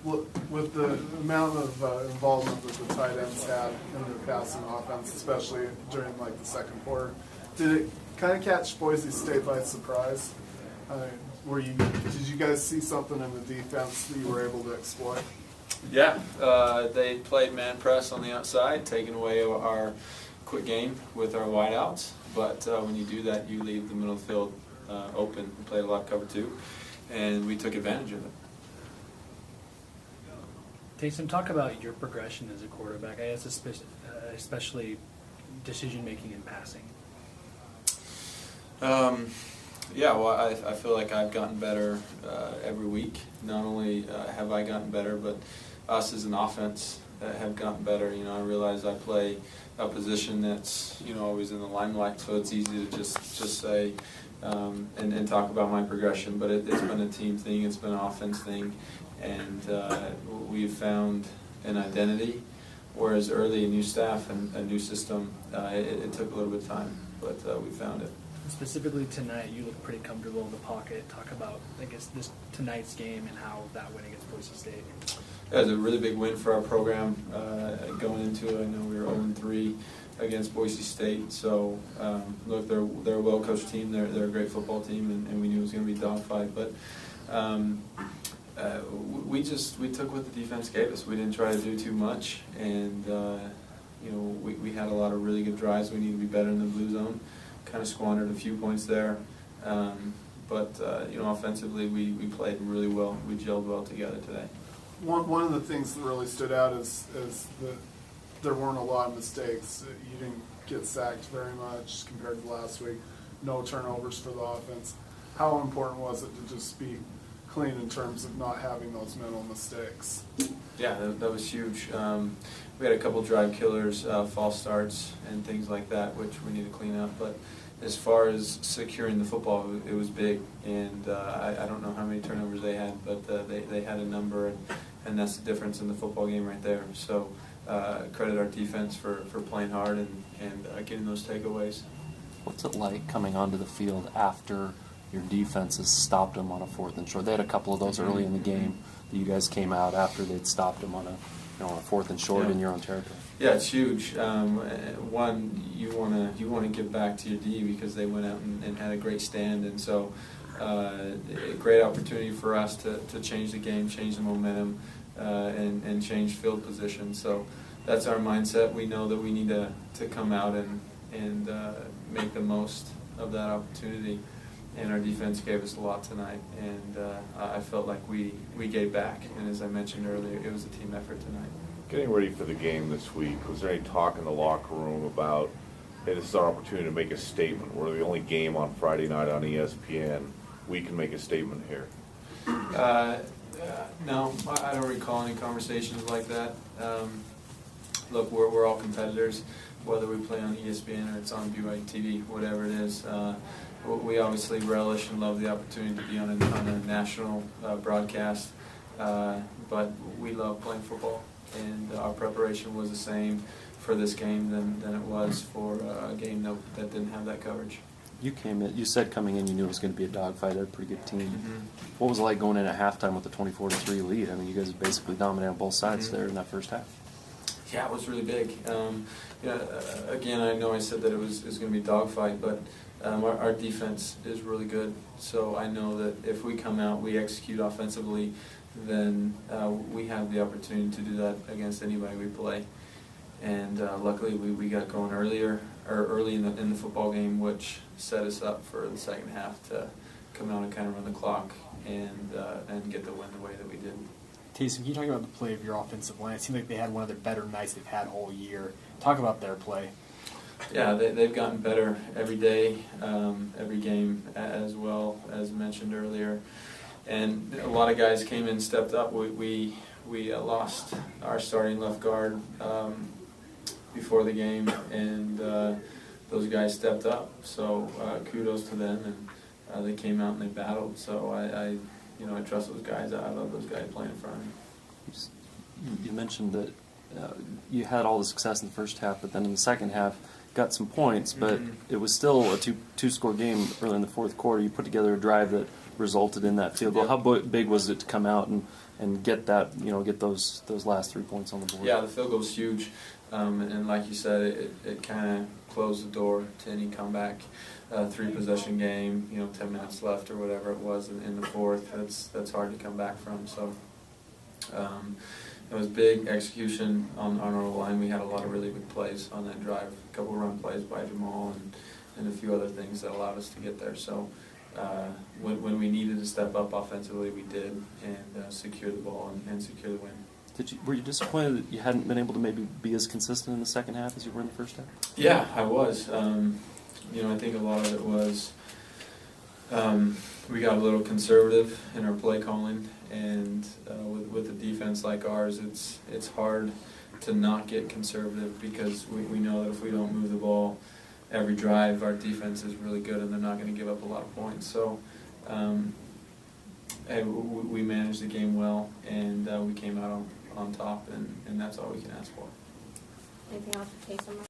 With the amount of involvement that the tight ends had in the passing offense, especially during like the second quarter, did it kind of catch Boise State by surprise? Did you guys see something in the defense that you were able to exploit? Yeah, they played man press on the outside, taking away our quick game with our wideouts. But when you do that, you leave the middle of the field open. We played a lot of cover two, and we took advantage of it. Taysom, talk about your progression as a quarterback. I guess especially decision-making and passing. Yeah, well, I feel like I've gotten better every week. Not only have I gotten better, but us as an offense have gotten better. You know, I realize I play a position that's, you know, always in the limelight, so it's easy to just say and talk about my progression. But it's been a team thing, it's been an offense thing, and we've found an identity. Whereas early, a new staff and a new system, it took a little bit of time, but we found it. Specifically tonight, you look pretty comfortable in the pocket. Talk about, I guess, tonight's game and how that win against Boise State. Yeah, it was a really big win for our program going into it. I know we were 0-3 against Boise State. So, look, they're a well-coached team. They're a great football team, and we knew it was going to be a dogfight. But we took what the defense gave us. We didn't try to do too much, and you know, we had a lot of really good drives. We need to be better in the blue zone. Kind of squandered a few points there, but you know, offensively we played really well. We gelled well together today. One of the things that really stood out is that there weren't a lot of mistakes. You didn't get sacked very much compared to last week. No turnovers for the offense. How important was it to just be clean in terms of not having those mental mistakes? Yeah, that was huge. We had a couple drive killers, false starts, and things like that, which we need to clean up. But as far as securing the football, it was big, and I don't know how many turnovers they had, but they had a number, and that's the difference in the football game right there. So credit our defense for playing hard and getting those takeaways. What's it like coming onto the field after your defense has stopped them on a 4th and short? They had a couple of those early in the game that you guys came out after they'd stopped them on a 4th and short in your own territory. Yeah, it's huge. One, you want to give back to your D because they went out and had a great stand, and so a great opportunity for us to change the game, change the momentum, and change field position. So that's our mindset. We know that we need to come out and make the most of that opportunity. And our defense gave us a lot tonight, and I felt like we gave back. And as I mentioned earlier, it was a team effort tonight. Getting ready for the game this week, was there any talk in the locker room about, hey, this is our opportunity to make a statement? We're the only game on Friday night on ESPN. We can make a statement here. No, I don't recall any conversations like that. Look, we're all competitors, whether we play on ESPN or it's on BYU TV, whatever it is. We obviously relish and love the opportunity to be on a national broadcast, but we love playing football, and our preparation was the same for this game than it was for a game that didn't have that coverage. You said coming in you knew it was going to be a dogfight. They're a pretty good team. Mm-hmm. What was it like going in at halftime with a 24-3 lead? I mean, you guys basically dominated on both sides there in that first half. Yeah, it was really big. Again, I know I said that it was going to be a dogfight, but our defense is really good. So I know that if we come out, we execute offensively, then we have the opportunity to do that against anybody we play. And luckily, we got going early in the football game, which set us up for the second half to come out and kind of run the clock and get the win the way that we did. Taysom, can you talk about the play of your offensive line? It seemed like they had one of the better nights they've had all year. Talk about their play. Yeah, they've gotten better every day, every game, as well as mentioned earlier. And a lot of guys came in, stepped up. We lost our starting left guard before the game, and those guys stepped up. So kudos to them, and they came out and they battled. So I trust those guys. I love those guys playing in front of me. You mentioned that you had all the success in the first half, but then in the second half got some points, but it was still a two-score game early in the fourth quarter. You put together a drive that resulted in that field goal. How big was it to come out and and get get those last 3 points on the board. Yeah, the field goal's huge, and like you said, it kind of closed the door to any comeback. 3-possession game, 10 minutes left or whatever it was in the fourth. That's hard to come back from. So it was big execution on our line. We had a lot of really big plays on that drive. A couple of run plays by Jamal and a few other things that allowed us to get there. So when we needed to step up offensively, we did, and secure the ball and secure the win. Were you disappointed that you hadn't been able to maybe be as consistent in the second half as you were in the first half? Yeah, I was. I think a lot of it was we got a little conservative in our play calling, and with a defense like ours, it's hard to not get conservative because we know that if we don't move the ball every drive, our defense is really good and they're not going to give up a lot of points. So we managed the game well, and we came out on top, and that's all we can ask for. Anything else for Taysom?